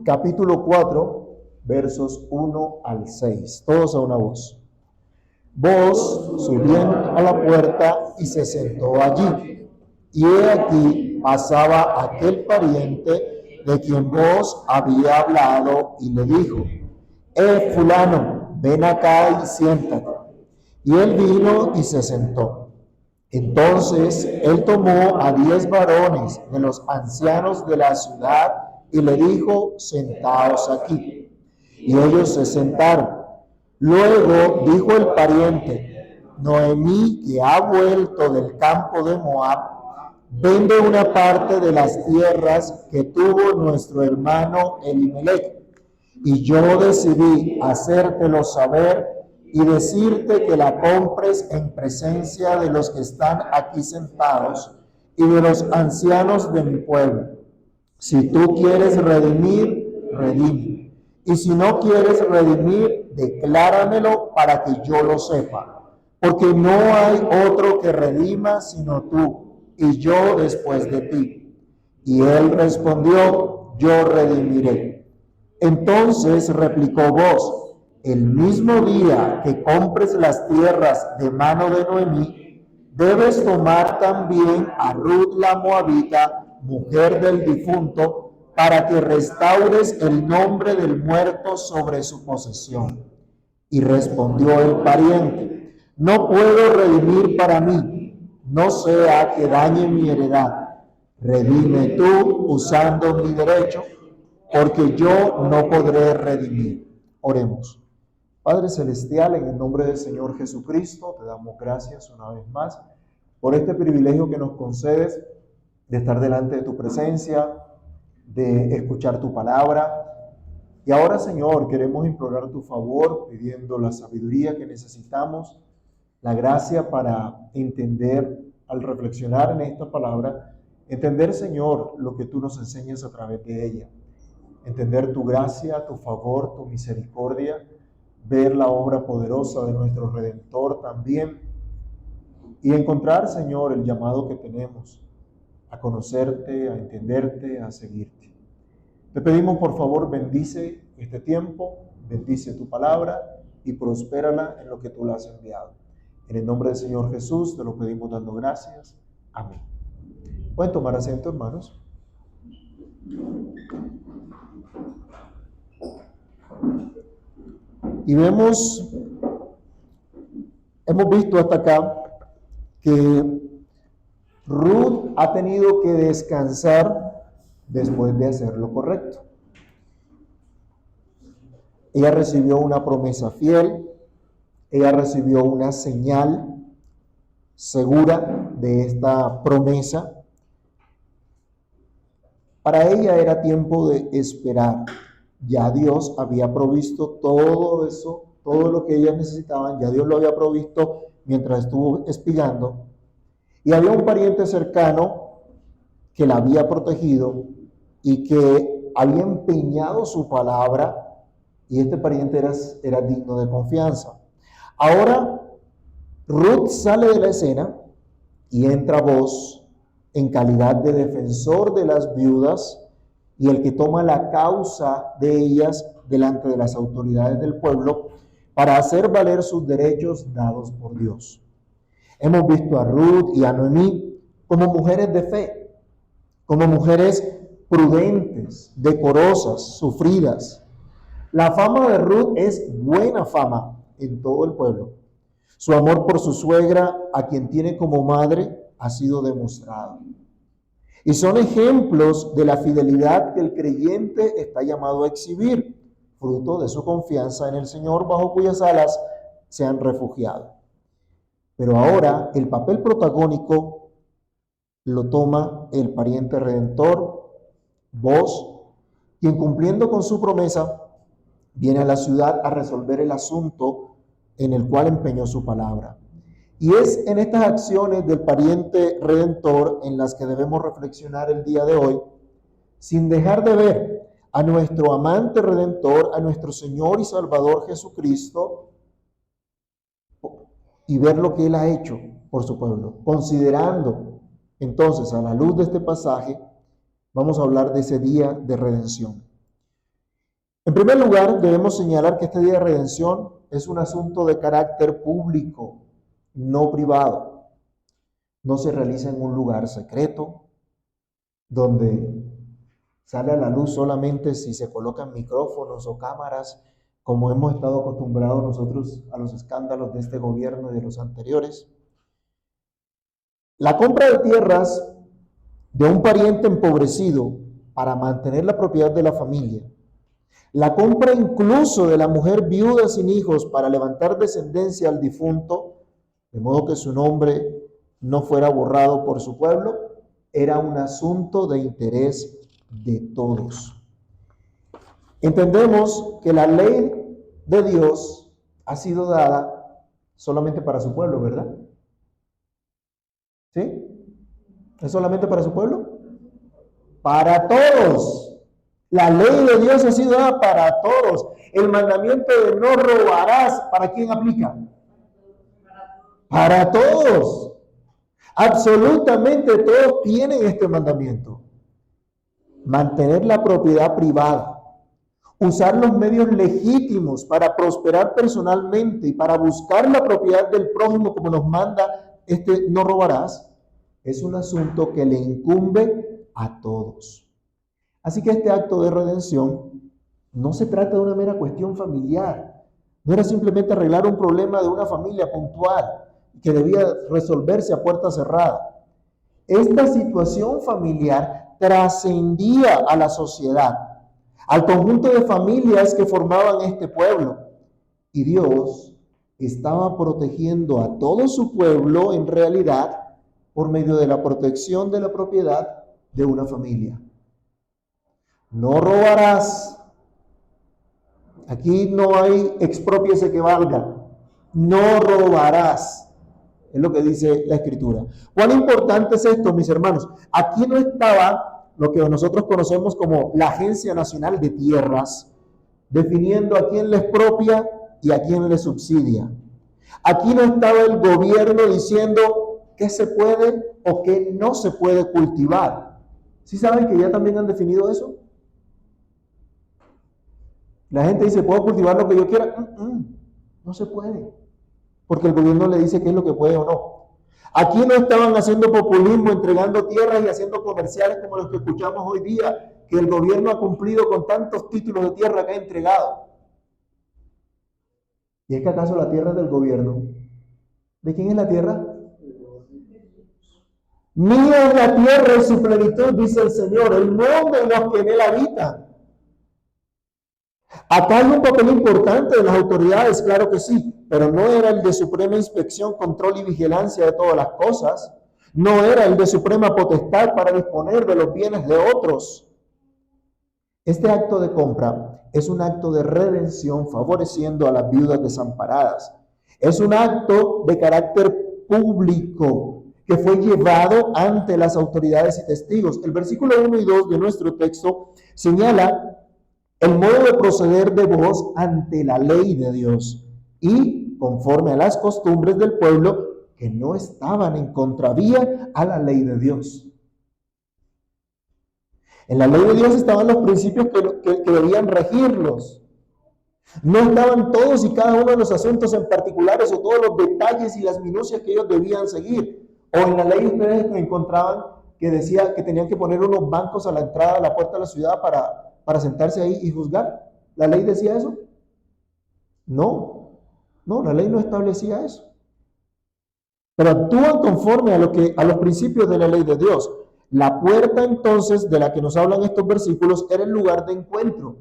capítulo 4, versos 1 al 6. Todos a una voz. Booz subió a la puerta y se sentó allí. Y he aquí pasaba aquel pariente de quien Booz había hablado y le dijo: fulano, ven acá y siéntate. Y él vino y se sentó. Entonces él tomó a 10 varones de los ancianos de la ciudad y le dijo: sentaos aquí. Y ellos se sentaron. Luego dijo el pariente: Noemí, que ha vuelto del campo de Moab, vende una parte de las tierras que tuvo nuestro hermano Elimelech. Y yo decidí hacértelo saber y decirte que la compres en presencia de los que están aquí sentados y de los ancianos de mi pueblo. Si tú quieres redimir, redime. Y si no quieres redimir, decláramelo para que yo lo sepa. Porque no hay otro que redima sino tú, y yo después de ti. Y él respondió: yo redimiré. Entonces replicó Booz: el mismo día que compres las tierras de mano de Noemí, debes tomar también a Ruth la Moabita, mujer del difunto, para que restaures el nombre del muerto sobre su posesión. Y respondió el pariente: no puedo redimir para mí, no sea que dañe mi heredad. Redime tú usando mi derecho, porque yo no podré redimir. Oremos. Padre Celestial, en el nombre del Señor Jesucristo, te damos gracias una vez más por este privilegio que nos concedes de estar delante de tu presencia, de escuchar tu palabra. Y ahora, Señor, queremos implorar tu favor, pidiendo la sabiduría que necesitamos, la gracia para entender, al reflexionar en esta palabra, entender, Señor, lo que tú nos enseñas a través de ella. Entender tu gracia, tu favor, tu misericordia, ver la obra poderosa de nuestro Redentor también, y encontrar, Señor, el llamado que tenemos a conocerte, a entenderte, a seguirte. Te pedimos, por favor, bendice este tiempo, bendice tu palabra y prospérala en lo que tú la has enviado. En el nombre del Señor Jesús te lo pedimos dando gracias. Amén. Pueden tomar asiento, hermanos. Y hemos visto hasta acá que Ruth ha tenido que descansar después de hacer lo correcto. Ella recibió una promesa fiel, ella recibió una señal segura de esta promesa. Para ella era tiempo de esperar. Ya Dios había provisto todo eso, todo lo que ellas necesitaban, ya Dios lo había provisto mientras estuvo espiando. Y había un pariente cercano que la había protegido y que había empeñado su palabra, y este pariente era digno de confianza. Ahora, Ruth sale de la escena y entra Booz en calidad de defensor de las viudas y el que toma la causa de ellas delante de las autoridades del pueblo para hacer valer sus derechos dados por Dios. Hemos visto a Ruth y a Noemí como mujeres de fe, como mujeres prudentes, decorosas, sufridas. La fama de Ruth es buena fama en todo el pueblo. Su amor por su suegra, a quien tiene como madre, ha sido demostrado. Y son ejemplos de la fidelidad que el creyente está llamado a exhibir, fruto de su confianza en el Señor, bajo cuyas alas se han refugiado. Pero ahora el papel protagónico lo toma el pariente redentor, Booz, quien, cumpliendo con su promesa, viene a la ciudad a resolver el asunto en el cual empeñó su palabra. Y es en estas acciones del pariente redentor en las que debemos reflexionar el día de hoy, sin dejar de ver a nuestro amante redentor, a nuestro Señor y Salvador Jesucristo, y ver lo que Él ha hecho por su pueblo. Considerando, entonces, a la luz de este pasaje, vamos a hablar de ese día de redención. En primer lugar, debemos señalar que este día de redención es un asunto de carácter público, no privado. No se realiza en un lugar secreto, donde sale a la luz solamente si se colocan micrófonos o cámaras, como hemos estado acostumbrados nosotros a los escándalos de este gobierno y de los anteriores. La compra de tierras de un pariente empobrecido para mantener la propiedad de la familia, la compra incluso de la mujer viuda sin hijos para levantar descendencia al difunto, de modo que su nombre no fuera borrado por su pueblo, era un asunto de interés de todos. Entendemos que la ley de Dios ha sido dada solamente para su pueblo, ¿verdad? ¿Sí? ¿Es solamente para su pueblo? Para todos. La ley de Dios ha sido dada para todos. El mandamiento de no robarás, ¿para quién aplica? Para todos. Absolutamente todos tienen este mandamiento. Mantener la propiedad privada. Usar los medios legítimos para prosperar personalmente y para buscar la propiedad del prójimo como nos manda no robarás, es un asunto que le incumbe a todos. Así que este acto de redención no se trata de una mera cuestión familiar, no era simplemente arreglar un problema de una familia puntual que debía resolverse a puerta cerrada. Esta situación familiar trascendía a la sociedad, al conjunto de familias que formaban este pueblo. Y Dios estaba protegiendo a todo su pueblo en realidad por medio de la protección de la propiedad de una familia. No robarás. Aquí no hay exprópiese que valga. No robarás. Es lo que dice la Escritura. ¿Cuán importante es esto, mis hermanos? Aquí no estaba lo que nosotros conocemos como la Agencia Nacional de Tierras, definiendo a quién le expropia y a quién le subsidia. Aquí no estaba el gobierno diciendo qué se puede o qué no se puede cultivar. ¿Sí saben que ya también han definido eso? La gente dice, ¿puedo cultivar lo que yo quiera? No se puede, porque el gobierno le dice qué es lo que puede o no. Aquí no estaban haciendo populismo, entregando tierras y haciendo comerciales como los que escuchamos hoy día, que el gobierno ha cumplido con tantos títulos de tierra que ha entregado. ¿Y es que acaso la tierra es del gobierno? ¿De quién es la tierra? Mía es la tierra y su plenitud, dice el Señor, el mundo y los que en él habitan. Acá hay un papel importante de las autoridades, claro que sí, pero no era el de suprema inspección, control y vigilancia de todas las cosas. No era el de suprema potestad para disponer de los bienes de otros. Este acto de compra es un acto de redención favoreciendo a las viudas desamparadas. Es un acto de carácter público que fue llevado ante las autoridades y testigos. El versículo 1 y 2 de nuestro texto señala el modo de proceder de vos ante la ley de Dios y conforme a las costumbres del pueblo que no estaban en contravía a la ley de Dios. En la ley de Dios estaban los principios que debían regirlos. No estaban todos y cada uno de los asuntos en particulares o todos los detalles y las minucias que ellos debían seguir. O en la ley ustedes encontraban que decía que tenían que poner unos bancos a la entrada, a la puerta de la ciudad para sentarse ahí y juzgar. ¿La ley decía eso? No, la ley no establecía eso. Pero actúan conforme a los principios de la ley de Dios. La puerta entonces de la que nos hablan estos versículos era el lugar de encuentro,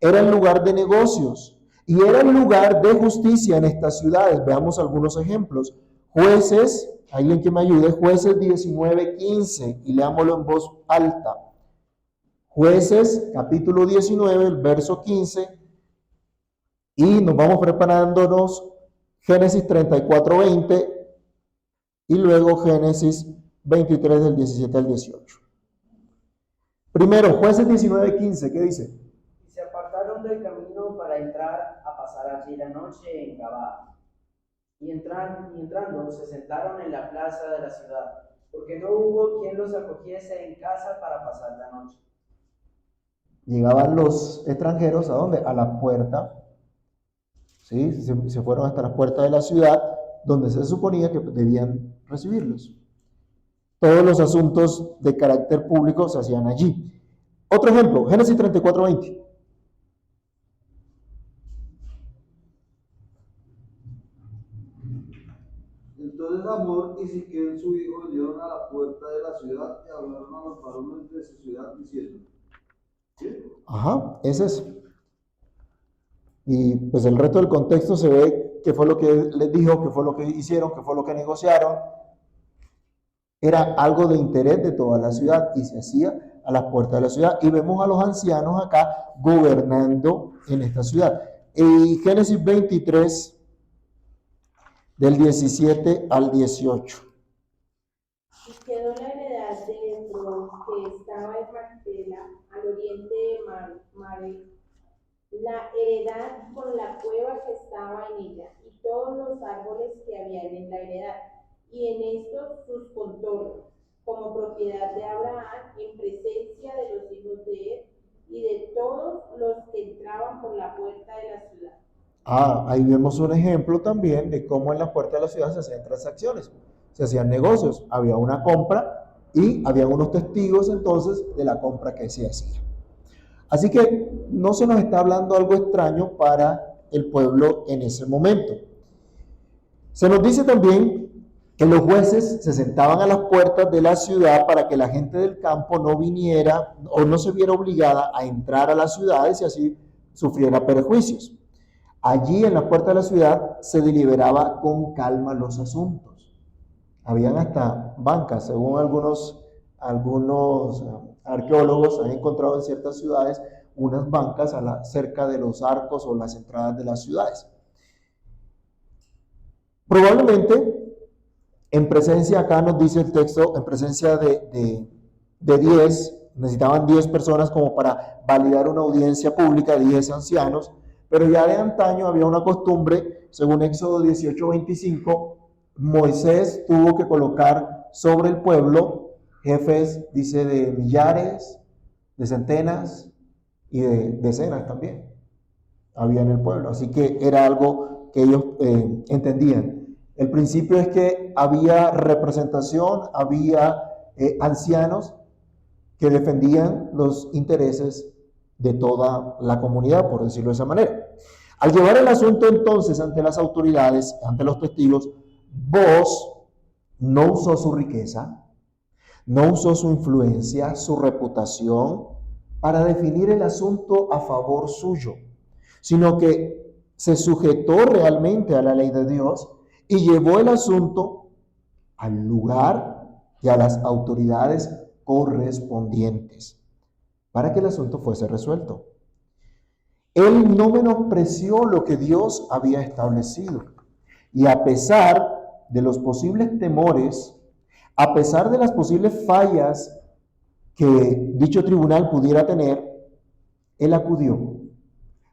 era el lugar de negocios y era el lugar de justicia en estas ciudades. Veamos algunos ejemplos. Jueces, alguien que me ayude, Jueces 19:15 y leámoslo en voz alta. Jueces capítulo 19, el verso 15 y nos vamos preparándonos Génesis 34:20 y luego Génesis 23 del 17 al 18. Primero, Jueces 19:15, ¿qué dice? Se apartaron del camino para entrar a pasar allí la noche en Gabá. Y entrando se sentaron en la plaza de la ciudad, porque no hubo quien los acogiese en casa para pasar la noche. Llegaban los extranjeros, ¿a dónde? A la puerta, ¿sí? Se fueron hasta la puerta de la ciudad, donde se suponía que debían recibirlos. Todos los asuntos de carácter público se hacían allí. Otro ejemplo, Génesis 34:20. Entonces Amor y Siquem su hijo vinieron a la puerta de la ciudad y hablaron a los varones de su ciudad diciendo. ¿Sí? Ajá, ese es. Y pues el resto del contexto se ve qué fue lo que les dijo, qué fue lo que hicieron, qué fue lo que negociaron. Era algo de interés de toda la ciudad y se hacía a las puertas de la ciudad. Y vemos a los ancianos acá gobernando en esta ciudad. Y Génesis 23, del 17 al 18. Y quedó la heredad de Efrón, que estaba en Macpela, al oriente de Mare, la heredad con la cueva que estaba en ella, y todos los árboles que habían en la heredad, y en estos sus contornos, como propiedad de Abraham, en presencia de los hijos de él, y de todos los que entraban por la puerta de la ciudad. Ahí vemos un ejemplo también de cómo en la puerta de la ciudad se hacían transacciones, se hacían negocios, había una compra y había unos testigos entonces de la compra que se hacía. Así que no se nos está hablando algo extraño para el pueblo en ese momento. Se nos dice también que los jueces se sentaban a las puertas de la ciudad para que la gente del campo no viniera o no se viera obligada a entrar a las ciudades y así sufriera perjuicios. Allí en la puerta de la ciudad se deliberaba con calma los asuntos. Habían hasta bancas, según algunos arqueólogos han encontrado en ciertas ciudades unas bancas cerca de los arcos o las entradas de las ciudades. Probablemente, en presencia, acá nos dice el texto, en presencia de 10, necesitaban 10 personas como para validar una audiencia pública, 10 ancianos, pero ya de antaño había una costumbre, según Éxodo 18:25, Moisés tuvo que colocar sobre el pueblo jefes, dice, de millares, de centenas y de decenas también había en el pueblo. Así que era algo que ellos entendían. El principio es que había representación, había ancianos que defendían los intereses de toda la comunidad, por decirlo de esa manera. Al llevar el asunto entonces ante las autoridades, ante los testigos, Booz no usó su riqueza, no usó su influencia, su reputación para definir el asunto a favor suyo, sino que se sujetó realmente a la ley de Dios y llevó el asunto al lugar y a las autoridades correspondientes para que el asunto fuese resuelto. Él no menospreció lo que Dios había establecido. Y a pesar de los posibles temores, a pesar de las posibles fallas que dicho tribunal pudiera tener, él acudió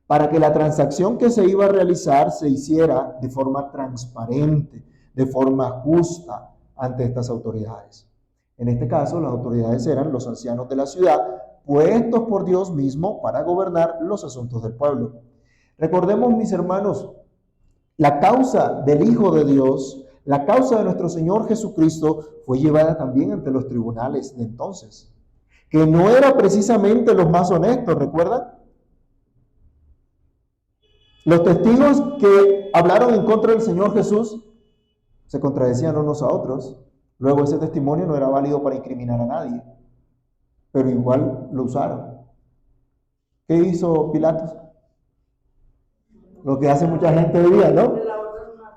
para que la transacción que se iba a realizar se hiciera de forma transparente, de forma justa ante estas autoridades. En este caso, las autoridades eran los ancianos de la ciudad, puestos por Dios mismo para gobernar los asuntos del pueblo. Recordemos, mis hermanos, la causa del Hijo de Dios, la causa de nuestro Señor Jesucristo fue llevada también ante los tribunales de entonces, que no eran precisamente los más honestos, ¿recuerdan? Los testigos que hablaron en contra del Señor Jesús se contradecían unos a otros. Luego ese testimonio no era válido para incriminar a nadie, pero igual lo usaron. ¿Qué hizo Pilatos? Lo que hace mucha gente hoy día, ¿no?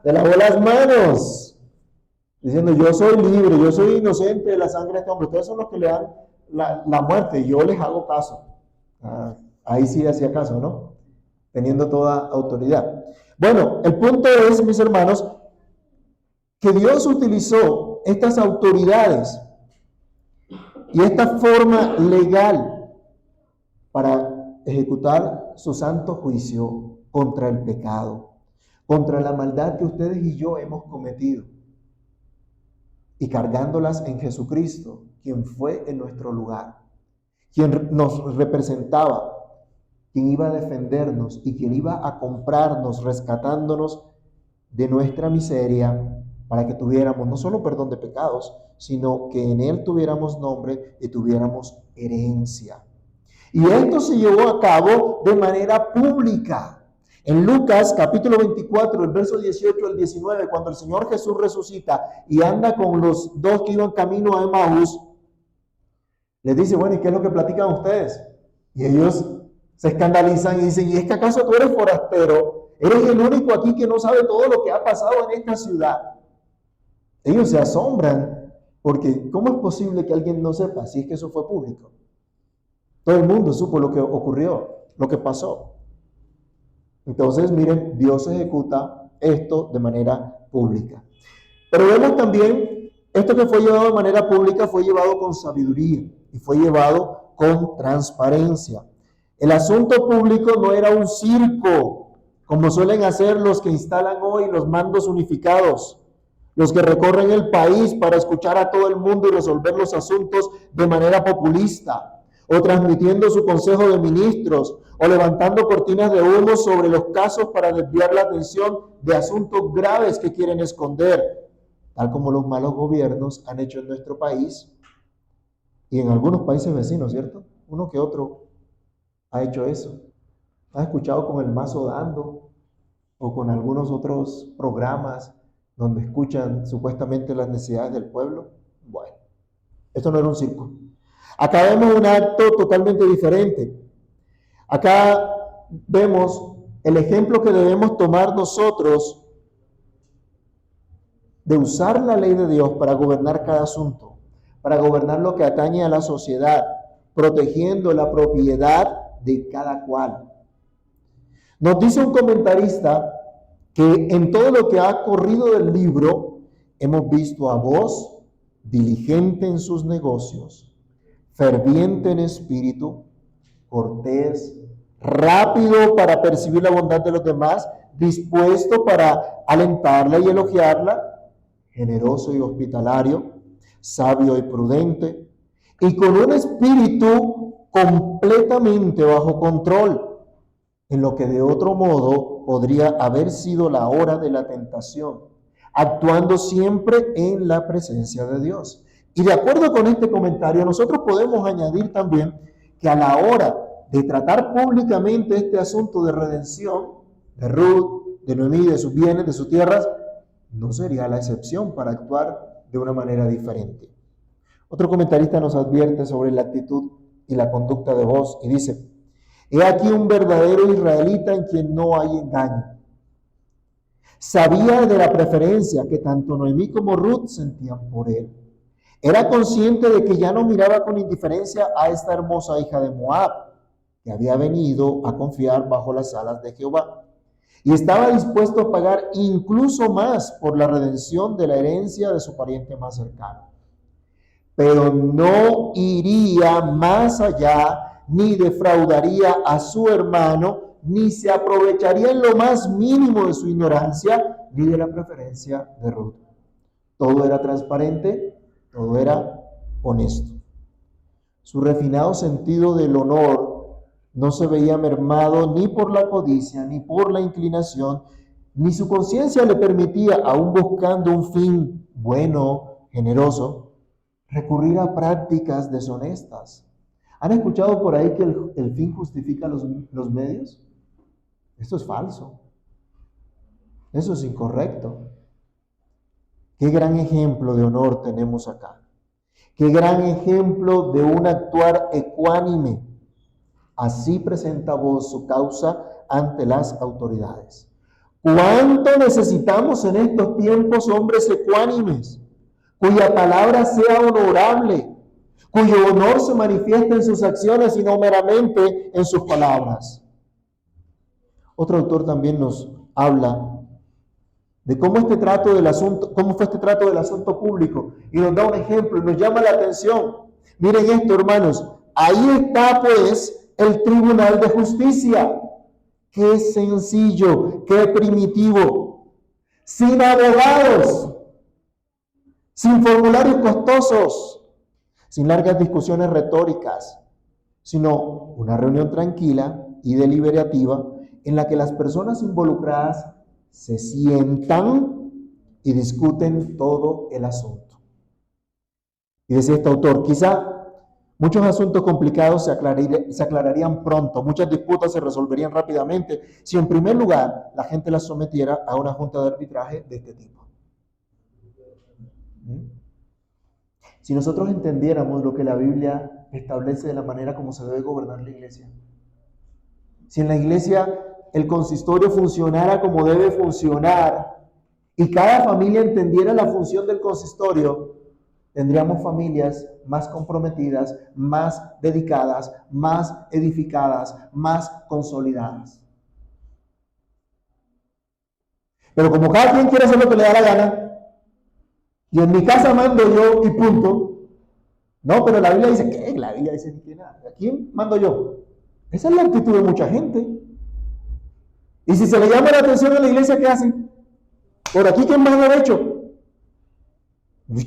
Le lavó las manos, diciendo: yo soy libre, yo soy inocente de la sangre de este hombre. Ustedes son los que le dan la muerte y yo les hago caso. Ahí sí hacía caso, ¿no? Teniendo toda autoridad. Bueno, el punto es, mis hermanos, que Dios utilizó estas autoridades y esta forma legal para ejecutar su santo juicio contra el pecado, contra la maldad que ustedes y yo hemos cometido, y cargándolas en Jesucristo, quien fue en nuestro lugar, quien nos representaba, quien iba a defendernos y quien iba a comprarnos, rescatándonos de nuestra miseria, para que tuviéramos no solo perdón de pecados, sino que en Él tuviéramos nombre y tuviéramos herencia. Y esto se llevó a cabo de manera pública. En Lucas capítulo 24, el verso 18 al 19, cuando el Señor Jesús resucita y anda con los dos que iban camino a Emaús, les dice, bueno, ¿y qué es lo que platican ustedes? Y ellos se escandalizan y dicen, ¿y es que acaso tú eres forastero? Eres el único aquí que no sabe todo lo que ha pasado en esta ciudad. Ellos se asombran porque ¿cómo es posible que alguien no sepa si es que eso fue público? Todo el mundo supo lo que ocurrió, lo que pasó. Entonces, miren, Dios ejecuta esto de manera pública. Pero vemos también, esto que fue llevado de manera pública fue llevado con sabiduría y fue llevado con transparencia. El asunto público no era un circo, como suelen hacer los que instalan hoy los mandos unificados, los que recorren el país para escuchar a todo el mundo y resolver los asuntos de manera populista, o transmitiendo su consejo de ministros, o levantando cortinas de humo sobre los casos para desviar la atención de asuntos graves que quieren esconder, tal como los malos gobiernos han hecho en nuestro país y en algunos países vecinos, ¿cierto? Uno que otro ha hecho eso. ¿Has escuchado con el Mazo Dando o con algunos otros programas donde escuchan supuestamente las necesidades del pueblo? Bueno, esto no era un circo. Acá vemos un acto totalmente diferente. Acá vemos el ejemplo que debemos tomar nosotros de usar la ley de Dios para gobernar cada asunto, para gobernar lo que atañe a la sociedad, protegiendo la propiedad de cada cual. Nos dice un comentarista que en todo lo que ha corrido del libro, hemos visto a vos, diligente en sus negocios, ferviente en espíritu, cortés, rápido para percibir la bondad de los demás, dispuesto para alentarla y elogiarla, generoso y hospitalario, sabio y prudente, y con un espíritu completamente bajo control, en lo que de otro modo podría haber sido la hora de la tentación, actuando siempre en la presencia de Dios. Y de acuerdo con este comentario, nosotros podemos añadir también que a la hora de tratar públicamente este asunto de redención, de Ruth, de Noemí, de sus bienes, de sus tierras, no sería la excepción para actuar de una manera diferente. Otro comentarista nos advierte sobre la actitud y la conducta de vos y dice, he aquí un verdadero israelita en quien no hay engaño. Sabía de la preferencia que tanto Noemí como Ruth sentían por él. Era consciente de que ya no miraba con indiferencia a esta hermosa hija de Moab, que había venido a confiar bajo las alas de Jehová. Y estaba dispuesto a pagar incluso más por la redención de la herencia de su pariente más cercano. Pero no iría más allá, ni defraudaría a su hermano, ni se aprovecharía en lo más mínimo de su ignorancia, ni de la preferencia de Ruth. Todo era transparente, todo era honesto. Su refinado sentido del honor no se veía mermado ni por la codicia, ni por la inclinación, ni su conciencia le permitía, aún buscando un fin bueno, generoso, recurrir a prácticas deshonestas. ¿Han escuchado por ahí que el fin justifica los medios? Esto es falso. Eso es incorrecto. Qué gran ejemplo de honor tenemos acá. Qué gran ejemplo de un actuar ecuánime. Así presenta vos su causa ante las autoridades. ¿Cuánto necesitamos en estos tiempos hombres ecuánimes, cuya palabra sea honorable, cuyo honor se manifiesta en sus acciones y no meramente en sus palabras? Otro autor también nos habla de cómo fue este trato del asunto público, y nos da un ejemplo y nos llama la atención. Miren esto, hermanos, ahí está pues el tribunal de justicia. Qué sencillo, qué primitivo, sin abogados, sin formularios costosos, sin largas discusiones retóricas, sino una reunión tranquila y deliberativa en la que las personas involucradas se sientan y discuten todo el asunto. Y decía este autor, quizá muchos asuntos complicados se aclararían pronto, muchas disputas se resolverían rápidamente si en primer lugar la gente las sometiera a una junta de arbitraje de este tipo. Si nosotros entendiéramos lo que la Biblia establece de la manera como se debe gobernar la iglesia, si en la iglesia el consistorio funcionara como debe funcionar y cada familia entendiera la función del consistorio, tendríamos familias más comprometidas, más dedicadas, más edificadas, más consolidadas. Pero como cada quien quiere hacer lo que le da la gana, y en mi casa mando yo y punto. No, pero la Biblia dice, ¿qué? La Biblia dice que nada. ¿A quién mando yo? Esa es la actitud de mucha gente. Y si se le llama la atención a la iglesia, ¿qué hacen? Por aquí, ¿quién más derecho?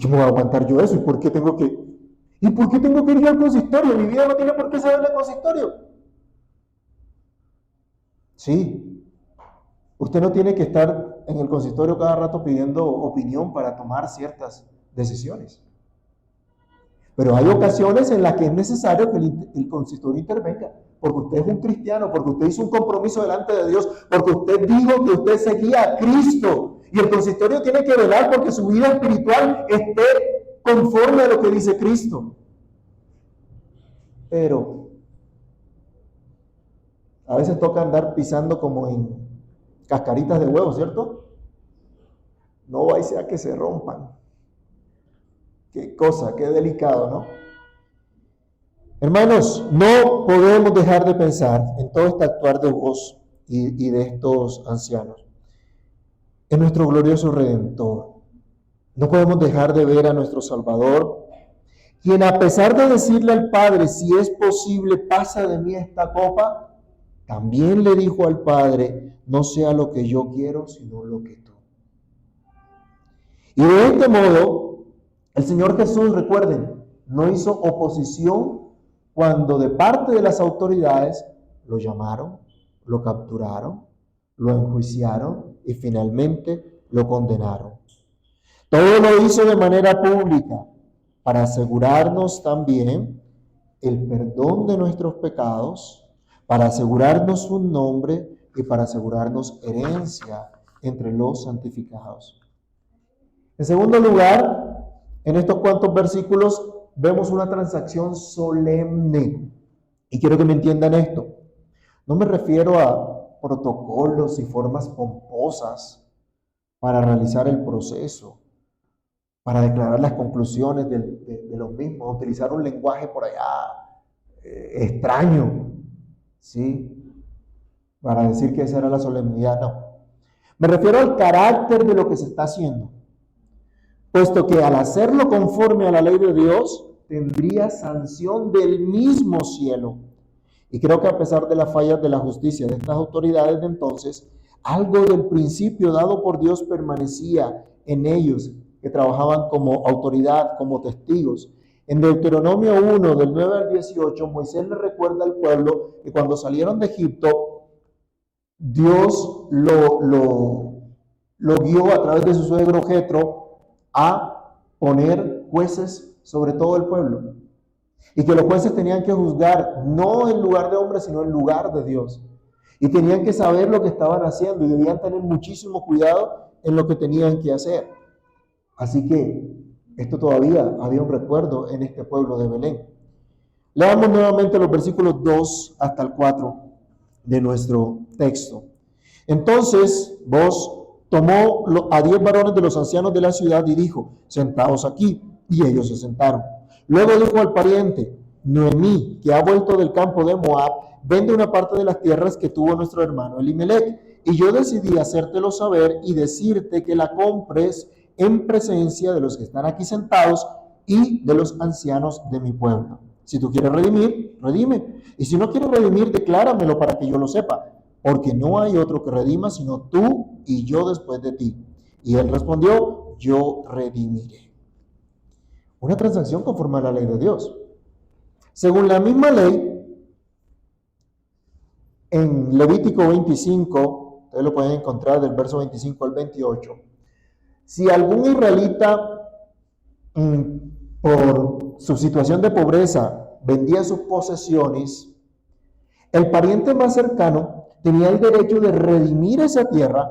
¿Cómo voy a aguantar yo eso? ¿Y por qué tengo que ir al consistorio? Mi vida no tiene por qué saber del consistorio. Sí. Usted no tiene que estar en el consistorio cada rato pidiendo opinión para tomar ciertas decisiones. Pero hay ocasiones en las que es necesario que el consistorio intervenga, porque usted es un cristiano, porque usted hizo un compromiso delante de Dios, porque usted dijo que usted seguía a Cristo. Y el consistorio tiene que velar porque su vida espiritual esté conforme a lo que dice Cristo. Pero a veces toca andar pisando como en cascaritas de huevo, ¿cierto? No vaya a ser que se rompan. Qué cosa, qué delicado, ¿no? Hermanos, no podemos dejar de pensar en todo este actuar de vos y de estos ancianos, en nuestro glorioso Redentor. No podemos dejar de ver a nuestro Salvador, quien a pesar de decirle al Padre, si es posible, pasa de mí esta copa, también le dijo al Padre, no sea lo que yo quiero, sino lo que tú. Y de este modo, el Señor Jesús, recuerden, no hizo oposición cuando de parte de las autoridades lo llamaron, lo capturaron, lo enjuiciaron y finalmente lo condenaron. Todo lo hizo de manera pública para asegurarnos también el perdón de nuestros pecados, para asegurarnos un nombre y para asegurarnos herencia entre los santificados. En segundo lugar, en estos cuantos versículos vemos una transacción solemne. Y quiero que me entiendan esto. No me refiero a protocolos y formas pomposas para realizar el proceso, para declarar las conclusiones de los mismos, utilizar un lenguaje por allá extraño, ¿sí? Para decir que esa era la solemnidad, no. Me refiero al carácter de lo que se está haciendo, puesto que al hacerlo conforme a la ley de Dios, tendría sanción del mismo cielo. Y creo que a pesar de las fallas de la justicia de estas autoridades de entonces, algo del principio dado por Dios permanecía en ellos, que trabajaban como autoridad, como testigos. En Deuteronomio 1, del 9 al 18, Moisés le recuerda al pueblo que cuando salieron de Egipto, Dios lo guió a través de su suegro Jetro a poner jueces sobre todo el pueblo. Y que los jueces tenían que juzgar no en lugar de hombres, sino en lugar de Dios. Y tenían que saber lo que estaban haciendo y debían tener muchísimo cuidado en lo que tenían que hacer. Así que esto todavía había un recuerdo en este pueblo de Belén. Leamos nuevamente los versículos 2 hasta el 4 de nuestro texto. Entonces vos tomó a 10 varones de los ancianos de la ciudad y dijo, sentaos aquí. Y ellos se sentaron. Luego dijo al pariente, Noemí, que ha vuelto del campo de Moab, vende una parte de las tierras que tuvo nuestro hermano Elimelec. Y yo decidí hacértelo saber y decirte que la compres en presencia de los que están aquí sentados y de los ancianos de mi pueblo. Si tú quieres redimir, redime. Y si no quieres redimir, decláramelo para que yo lo sepa. Porque no hay otro que redima sino tú y yo después de ti. Y él respondió, yo redimiré. Una transacción conforme a la ley de Dios. Según la misma ley, en Levítico 25, ustedes lo pueden encontrar del verso 25 al 28, si algún israelita por su situación de pobreza vendía sus posesiones, el pariente más cercano tenía el derecho de redimir esa tierra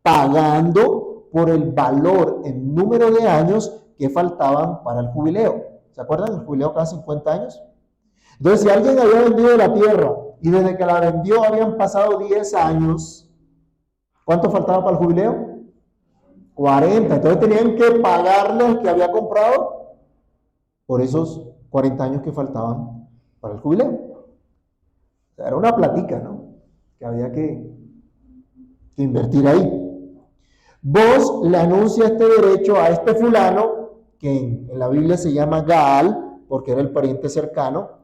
pagando por el valor en número de años que faltaban para el jubileo. ¿Se acuerdan? El jubileo cada 50 años. Entonces, si alguien había vendido la tierra y desde que la vendió habían pasado 10 años, ¿cuánto faltaba para el jubileo? 40. Entonces tenían que pagarle al que había comprado por esos 40 años que faltaban para el jubileo. O sea, era una platica, ¿no? Que había que invertir ahí. Vos le anuncia este derecho a este fulano, que en la Biblia se llama Gaal, porque era el pariente cercano,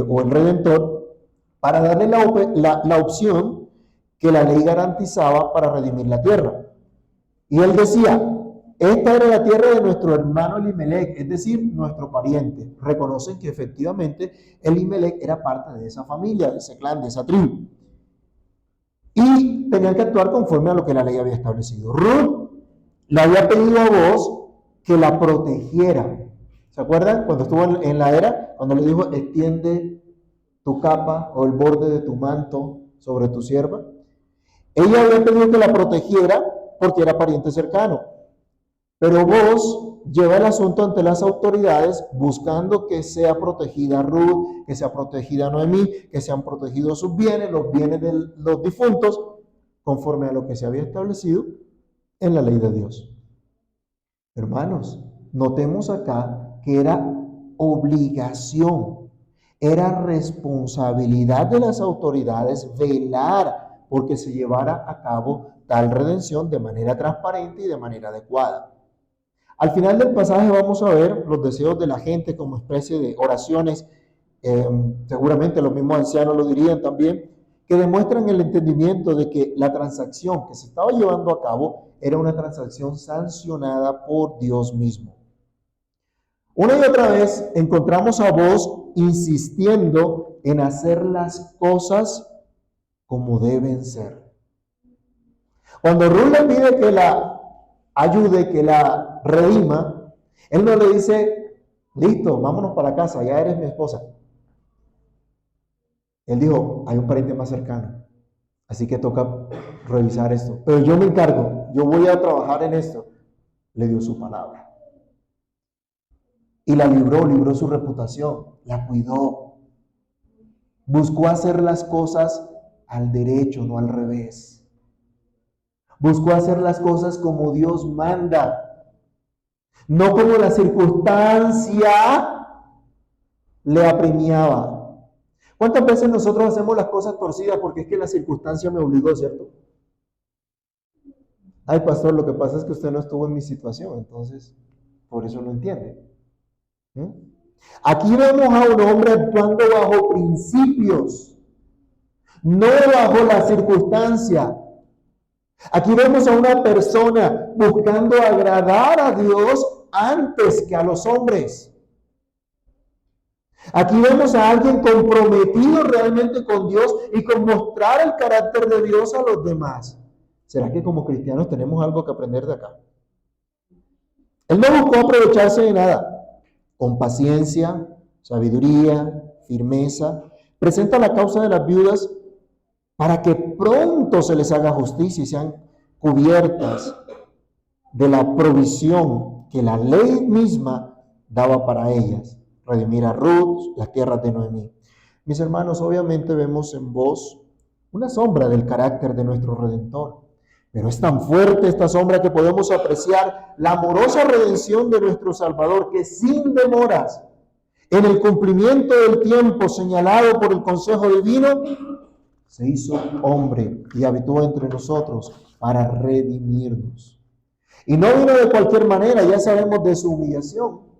o el redentor, para darle la opción que la ley garantizaba para redimir la tierra. Y él decía, esta era la tierra de nuestro hermano Elimelech, es decir, nuestro pariente. Reconocen que efectivamente Elimelech era parte de esa familia, de ese clan, de esa tribu. Y tenían que actuar conforme a lo que la ley había establecido. Ruth le había pedido a Booz que la protegiera. ¿Se acuerdan? Cuando estuvo en la era, cuando le dijo, extiende tu capa o el borde de tu manto sobre tu sierva. Ella había pedido que la protegiera porque era pariente cercano. Pero Booz lleva el asunto ante las autoridades buscando que sea protegida Ruth, que sea protegida Noemí, que sean protegidos sus bienes, los bienes de los difuntos, conforme a lo que se había establecido en la ley de Dios. Hermanos, notemos acá que era obligación, era responsabilidad de las autoridades velar porque se llevara a cabo tal redención de manera transparente y de manera adecuada. Al final del pasaje vamos a ver los deseos de la gente como especie de oraciones, seguramente los mismos ancianos lo dirían también, que demuestran el entendimiento de que la transacción que se estaba llevando a cabo era una transacción sancionada por Dios mismo. Una y otra vez encontramos a Booz insistiendo en hacer las cosas como deben ser. Cuando Ruth le pide que la ayude, que la redima, él no le dice, listo, vámonos para casa, ya eres mi esposa. Él dijo, hay un pariente más cercano, así que toca revisar esto. Pero yo me encargo, yo voy a trabajar en esto. Le dio su palabra. Y la libró su reputación, la cuidó. Buscó hacer las cosas al derecho, no al revés. Buscó hacer las cosas como Dios manda, no como la circunstancia le apremiaba. ¿Cuántas veces nosotros hacemos las cosas torcidas porque es que la circunstancia me obligó, cierto? Ay, pastor, lo que pasa es que usted no estuvo en mi situación, entonces por eso no entiende. Aquí vemos a un hombre actuando bajo principios, no bajo la circunstancia. Aquí vemos a una persona buscando agradar a Dios antes que a los hombres. Aquí vemos a alguien comprometido realmente con Dios y con mostrar el carácter de Dios a los demás. ¿Será que como cristianos tenemos algo que aprender de acá? Él no buscó aprovecharse de nada. Con paciencia, sabiduría, firmeza, presenta la causa de las viudas para que pronto se les haga justicia y sean cubiertas de la provisión que la ley misma daba para ellas. Redimir a Ruth, las tierras de Noemí. Mis hermanos, obviamente vemos en Booz una sombra del carácter de nuestro Redentor. Pero es tan fuerte esta sombra que podemos apreciar la amorosa redención de nuestro Salvador, que sin demoras, en el cumplimiento del tiempo señalado por el consejo divino, se hizo hombre y habitó entre nosotros para redimirnos. Y no vino de cualquier manera, ya sabemos de su humillación.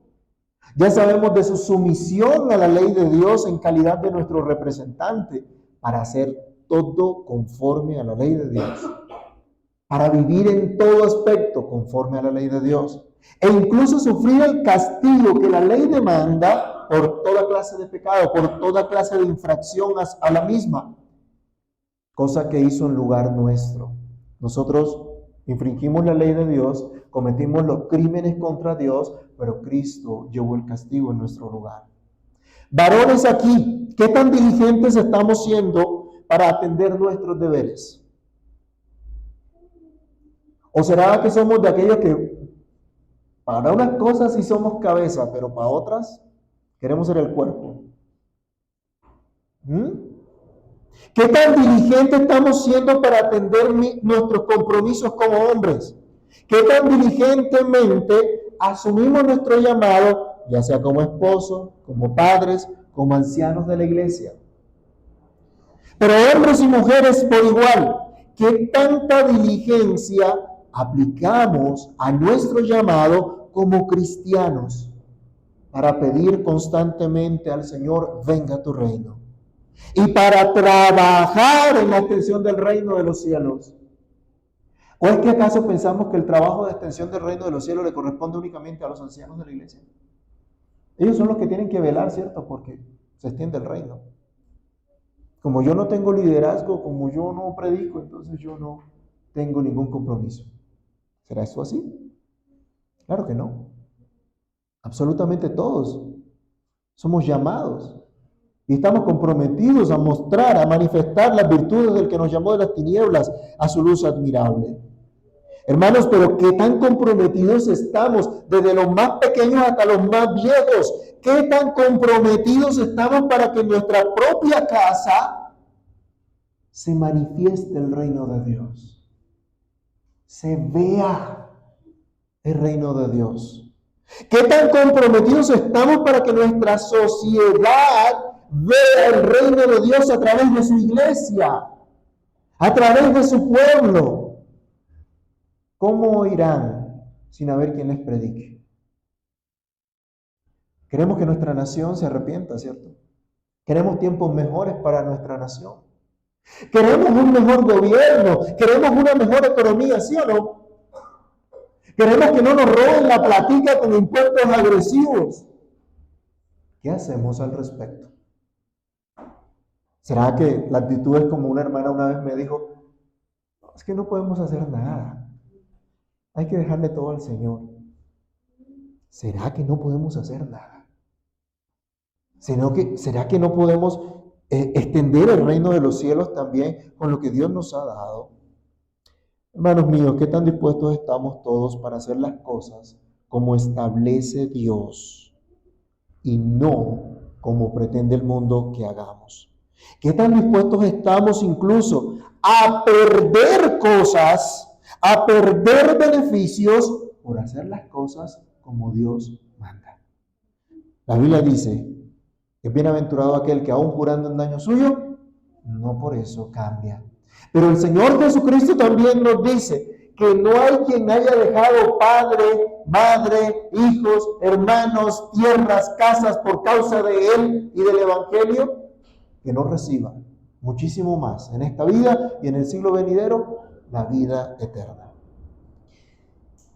Ya sabemos de su sumisión a la ley de Dios en calidad de nuestro representante para hacer todo conforme a la ley de Dios, para vivir en todo aspecto conforme a la ley de Dios e incluso sufrir el castigo que la ley demanda por toda clase de pecado, por toda clase de infracción a la misma. cosa que hizo en lugar nuestro. Nosotros infringimos la ley de Dios, cometimos los crímenes contra Dios, pero Cristo llevó el castigo en nuestro lugar. Varones aquí, ¿qué tan diligentes estamos siendo para atender nuestros deberes? ¿O será que somos de aquellos que para unas cosas sí somos cabeza, pero para otras queremos ser el cuerpo? ¿Qué tan diligentes estamos siendo para atender nuestros compromisos como hombres? ¿Qué tan diligentemente asumimos nuestro llamado, ya sea como esposos, como padres, como ancianos de la iglesia? Pero hombres y mujeres por igual, ¿qué tanta diligencia aplicamos a nuestro llamado como cristianos para pedir constantemente al Señor, venga a tu reino? Y para trabajar en la extensión del reino de los cielos. ¿O es que acaso pensamos que el trabajo de extensión del reino de los cielos le corresponde únicamente a los ancianos de la iglesia? Ellos son los que tienen que velar, ¿cierto? Porque se extiende el reino. Como yo no tengo liderazgo, como yo no predico, entonces yo no tengo ningún compromiso. ¿Será eso así? Claro que no. Absolutamente todos somos llamados y estamos comprometidos a mostrar, a manifestar las virtudes del que nos llamó de las tinieblas a su luz admirable. Hermanos, pero qué tan comprometidos estamos, desde los más pequeños hasta los más viejos. Qué tan comprometidos estamos para que en nuestra propia casa se manifieste el reino de Dios, se vea el reino de Dios. Qué tan comprometidos estamos para que nuestra sociedad vea el reino de Dios a través de su iglesia, a través de su pueblo. ¿Cómo oirán sin haber quien les predique? Queremos que nuestra nación se arrepienta, ¿cierto? Queremos tiempos mejores para nuestra nación. Queremos un mejor gobierno, queremos una mejor economía, ¿sí o no? Queremos que no nos roben la platica con impuestos agresivos. ¿Qué hacemos al respecto? ¿Será que la actitud es como una hermana una vez me dijo? No, es que no podemos hacer nada. Hay que dejarle todo al Señor. ¿Será que no podemos hacer nada? ¿Será que no podemos extender el reino de los cielos también con lo que Dios nos ha dado? Hermanos míos, ¿qué tan dispuestos estamos todos para hacer las cosas como establece Dios y no como pretende el mundo que hagamos? ¿Qué tan dispuestos estamos incluso a perder cosas, a perder beneficios por hacer las cosas como Dios manda? La Biblia dice, es bienaventurado aquel que aún jurando en daño suyo, no por eso cambia. Pero el Señor Jesucristo también nos dice que no hay quien haya dejado padre, madre, hijos, hermanos, tierras, casas por causa de Él y del Evangelio, que no reciba muchísimo más en esta vida y en el siglo venidero, la vida eterna.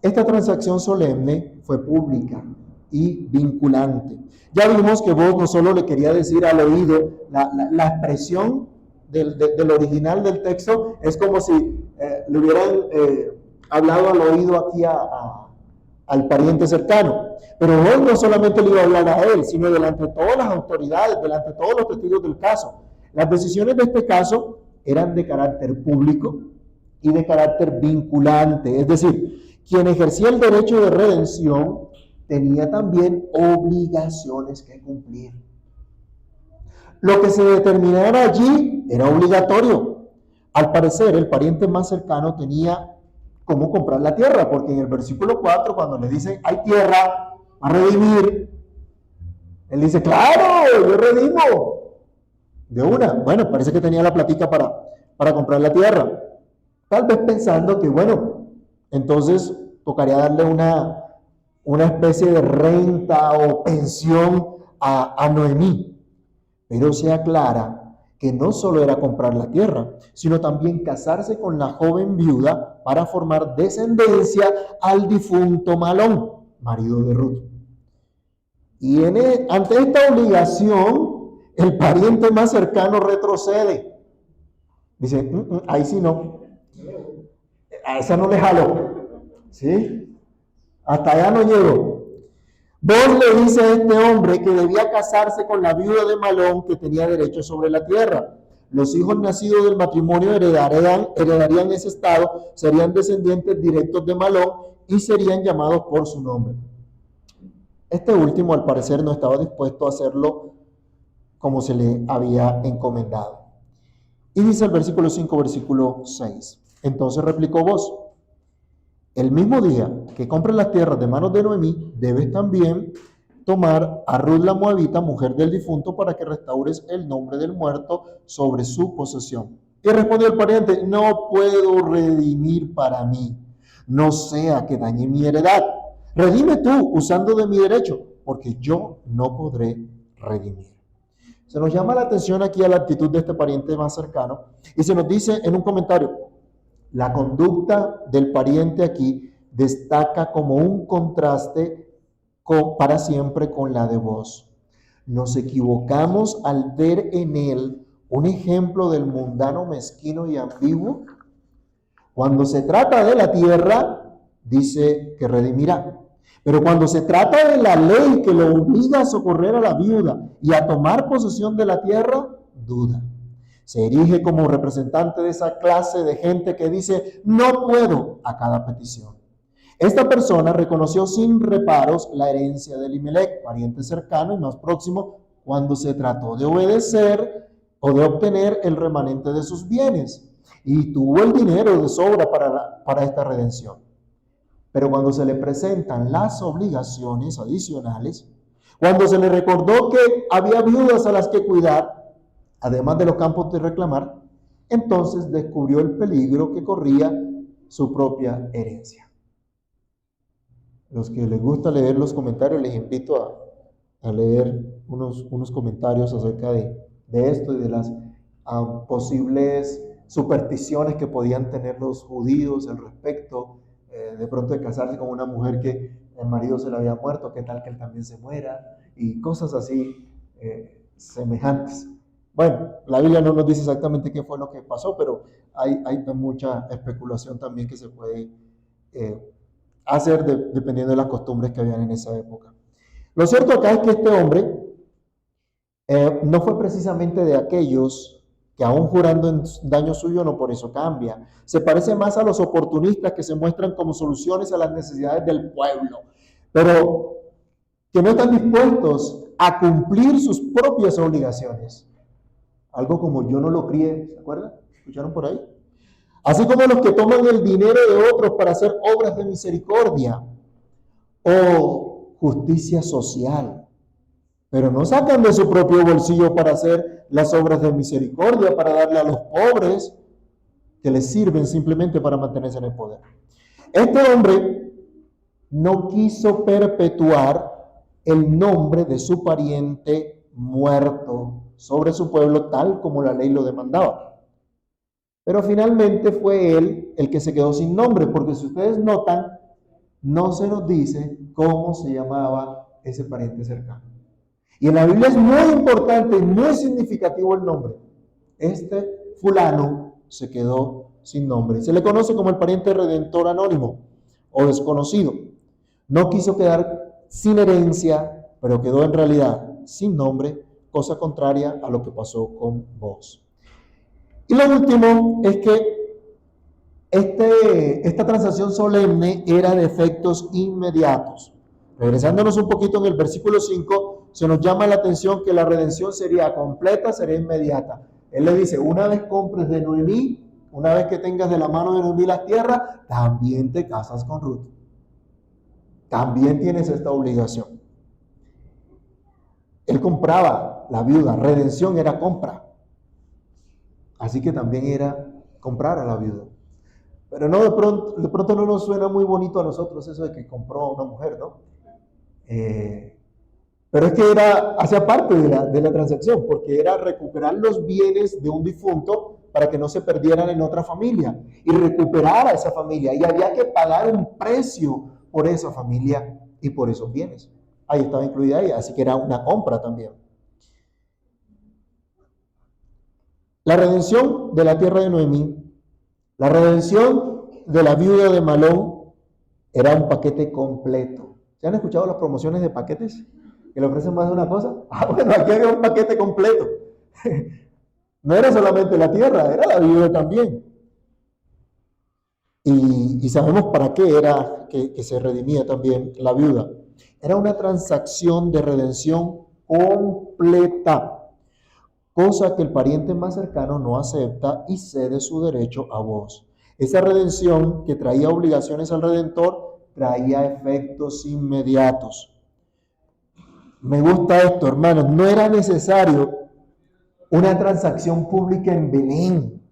Esta transacción solemne fue pública y vinculante. Ya vimos que vos no solo le quería decir al oído, la expresión del original del texto es como si le hubieran hablado al oído aquí al pariente cercano. Pero hoy no solamente le iba a hablar a él, sino delante de todas las autoridades, delante de todos los testigos del caso. Las decisiones de este caso eran de carácter público y de carácter vinculante. Es decir, quien ejercía el derecho de redención tenía también obligaciones que cumplir. Lo que se determinara allí era obligatorio. Al parecer, el pariente más cercano tenía cómo comprar la tierra, porque en el versículo 4, cuando le dicen, hay tierra a redimir, él dice, claro, yo redimo. De una, bueno, parece que tenía la platica para comprar la tierra. Tal vez pensando que, bueno, entonces tocaría darle una especie de renta o pensión a Noemí. Pero se aclara que no solo era comprar la tierra, sino también casarse con la joven viuda para formar descendencia al difunto Malón, marido de Ruth. Y ante esta obligación, el pariente más cercano retrocede. Dice, ahí sí no, a esa no le jalo, ¿sí? Hasta allá no llego. Vos le dice a este hombre que debía casarse con la viuda de Malón que tenía derecho sobre la tierra. Los hijos nacidos del matrimonio heredarían ese estado, serían descendientes directos de Malón y serían llamados por su nombre. Este último, al parecer, no estaba dispuesto a hacerlo como se le había encomendado. Y dice el versículo 5, versículo 6. Entonces replicó Booz: el mismo día que compres las tierras de manos de Noemí, debes también tomar a Ruth la Moabita, mujer del difunto, para que restaures el nombre del muerto sobre su posesión. Y respondió el pariente: no puedo redimir para mí, no sea que dañe mi heredad. Redime tú usando de mi derecho, porque yo no podré redimir. Se nos llama la atención aquí a la actitud de este pariente más cercano y se nos dice en un comentario: la conducta del pariente aquí destaca como un contraste para siempre con la de Booz. Nos equivocamos al ver en él un ejemplo del mundano mezquino y ambiguo. Cuando se trata de la tierra, dice que redimirá. Pero cuando se trata de la ley que lo obliga a socorrer a la viuda y a tomar posesión de la tierra, duda. Se erige como representante de esa clase de gente que dice no puedo a cada petición. Esta persona reconoció sin reparos la herencia de Elimelec, pariente cercano y más próximo, cuando se trató de obedecer o de obtener el remanente de sus bienes, y tuvo el dinero de sobra para esta redención. Pero cuando se le presentan las obligaciones adicionales, cuando se le recordó que había viudas a las que cuidar, además de los campos de reclamar, entonces descubrió el peligro que corría su propia herencia. Los que les gusta leer los comentarios, les invito a leer unos comentarios acerca de esto y de las posibles supersticiones que podían tener los judíos al respecto, de pronto de casarse con una mujer que el marido se le había muerto, qué tal que él también se muera, y cosas así semejantes. Bueno, la Biblia no nos dice exactamente qué fue lo que pasó, pero hay mucha especulación también que se puede hacer dependiendo de las costumbres que habían en esa época. Lo cierto acá es que este hombre no fue precisamente de aquellos que aún jurando en daño suyo no por eso cambia. Se parece más a los oportunistas que se muestran como soluciones a las necesidades del pueblo, pero que no están dispuestos a cumplir sus propias obligaciones. Algo como yo no lo crié, ¿se acuerdan? ¿Escucharon por ahí? Así como los que toman el dinero de otros para hacer obras de misericordia o justicia social, pero no sacan de su propio bolsillo para hacer las obras de misericordia, para darle a los pobres, que les sirven simplemente para mantenerse en el poder. Este hombre no quiso perpetuar el nombre de su pariente muerto sobre su pueblo tal como la ley lo demandaba. Pero finalmente fue él el que se quedó sin nombre, porque si ustedes notan, no se nos dice cómo se llamaba ese pariente cercano. Y en la Biblia es muy importante y muy significativo el nombre. Este fulano se quedó sin nombre. Se le conoce como el pariente redentor anónimo o desconocido. No quiso quedar sin herencia, pero quedó en realidad sin nombre, cosa contraria a lo que pasó con Booz. Y lo último es que esta transacción solemne era de efectos inmediatos. Regresándonos un poquito en el versículo 5, se nos llama la atención que la redención sería completa, sería inmediata. Él le dice, una vez compres de Noemí, una vez que tengas de la mano de Noemí las tierras, también te casas con Ruth. También tienes esta obligación. Él compraba la viuda, redención era compra. Así que también era comprar a la viuda. Pero no, de pronto no nos suena muy bonito a nosotros eso de que compró a una mujer, ¿no? Pero es que hacía parte de la transacción, porque era recuperar los bienes de un difunto para que no se perdieran en otra familia y recuperar a esa familia. Y había que pagar un precio por esa familia y por esos bienes. Ahí estaba incluida ella, así que era una compra también. La redención de la tierra de Noemí, la redención de la viuda de Malón, era un paquete completo. ¿Se han escuchado las promociones de paquetes? ¿Que le ofrecen más de una cosa? Bueno, aquí había un paquete completo. No era solamente la tierra, era la viuda también. Y sabemos para qué era que se redimía también la viuda. Era una transacción de redención completa, cosa que el pariente más cercano no acepta y cede su derecho a vos. Esa redención que traía obligaciones al Redentor traía efectos inmediatos. Me gusta esto, hermanos. No era necesario una transacción pública en Belén.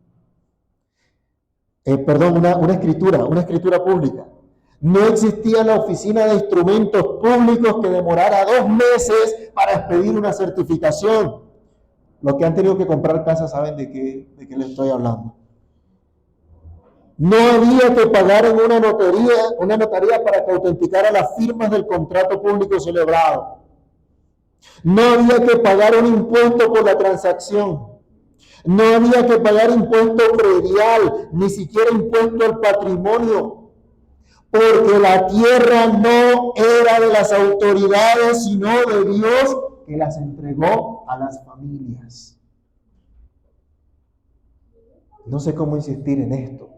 Una escritura pública. No existía la oficina de instrumentos públicos que demorara 2 meses para expedir una certificación. Los que han tenido que comprar casa saben de qué les estoy hablando. No había que pagar en una notaría para que autenticara las firmas del contrato público celebrado. No había que pagar un impuesto por la transacción. No había que pagar impuesto predial, ni siquiera impuesto al patrimonio, porque la tierra no era de las autoridades, sino de Dios, que las entregó a las familias. No sé cómo insistir en esto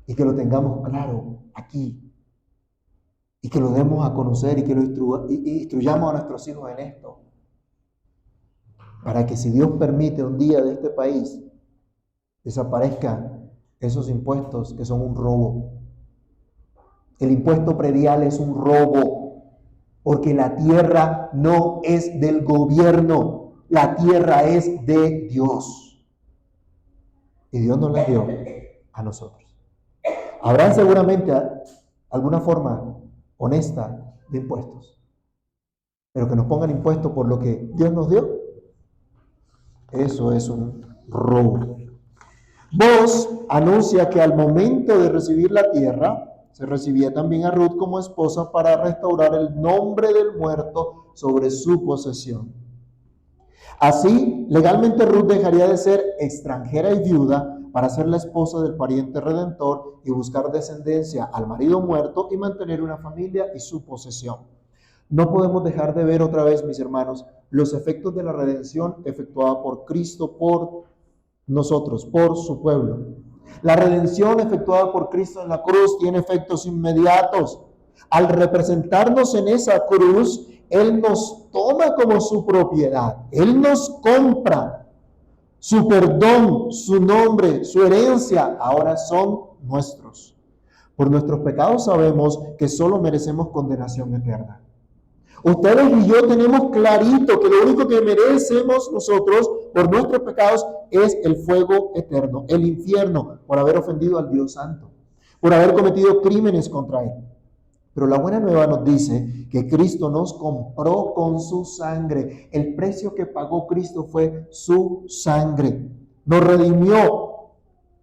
y que lo tengamos claro aquí y que lo demos a conocer y que lo instruyamos a nuestros hijos en esto, para que, si Dios permite, un día de este país desaparezcan esos impuestos que son un robo. El impuesto predial es un robo, porque la tierra no es del gobierno, la tierra es de Dios. Y Dios nos la dio a nosotros. Habrá seguramente alguna forma honesta de impuestos, pero que nos pongan impuestos por lo que Dios nos dio, eso es un robo. Vos anuncia que al momento de recibir la tierra, se recibía también a Ruth como esposa para restaurar el nombre del muerto sobre su posesión. Así, legalmente Ruth dejaría de ser extranjera y viuda para ser la esposa del pariente redentor y buscar descendencia al marido muerto y mantener una familia y su posesión. No podemos dejar de ver otra vez, mis hermanos, los efectos de la redención efectuada por Cristo por nosotros, por su pueblo. La redención efectuada por Cristo en la cruz tiene efectos inmediatos. Al representarnos en esa cruz, Él nos toma como su propiedad. Él nos compra. Su perdón, su nombre, su herencia, ahora son nuestros. Por nuestros pecados sabemos que solo merecemos condenación eterna. Ustedes y yo tenemos clarito que lo único que merecemos nosotros por nuestros pecados es el fuego eterno, el infierno, por haber ofendido al Dios Santo, por haber cometido crímenes contra Él. Pero la buena nueva nos dice que Cristo nos compró con su sangre. El precio que pagó Cristo fue su sangre. Nos redimió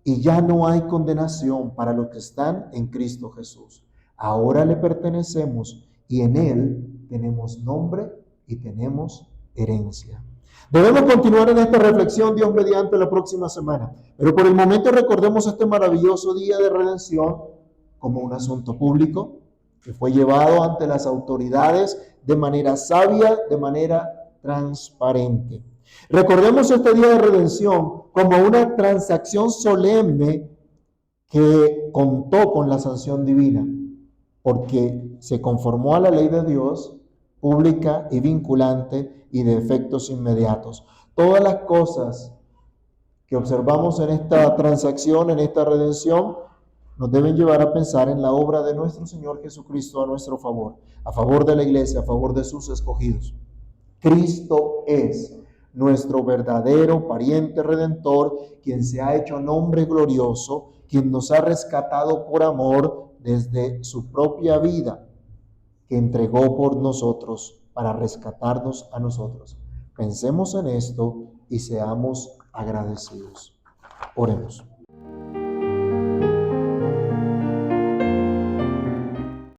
y ya no hay condenación para los que están en Cristo Jesús. Ahora le pertenecemos y en Él tenemos nombre y tenemos herencia. Debemos continuar en esta reflexión, Dios mediante, la próxima semana. Pero por el momento recordemos este maravilloso día de redención como un asunto público que fue llevado ante las autoridades de manera sabia, de manera transparente. Recordemos este día de redención como una transacción solemne que contó con la sanción divina, porque se conformó a la ley de Dios, pública y vinculante y de efectos inmediatos. Todas las cosas que observamos en esta transacción, en esta redención, nos deben llevar a pensar en la obra de nuestro Señor Jesucristo a nuestro favor, a favor de la iglesia, a favor de sus escogidos. Cristo es nuestro verdadero pariente redentor, quien se ha hecho nombre glorioso, quien nos ha rescatado por amor desde su propia vida, que entregó por nosotros para rescatarnos a nosotros. Pensemos en esto y seamos agradecidos. Oremos.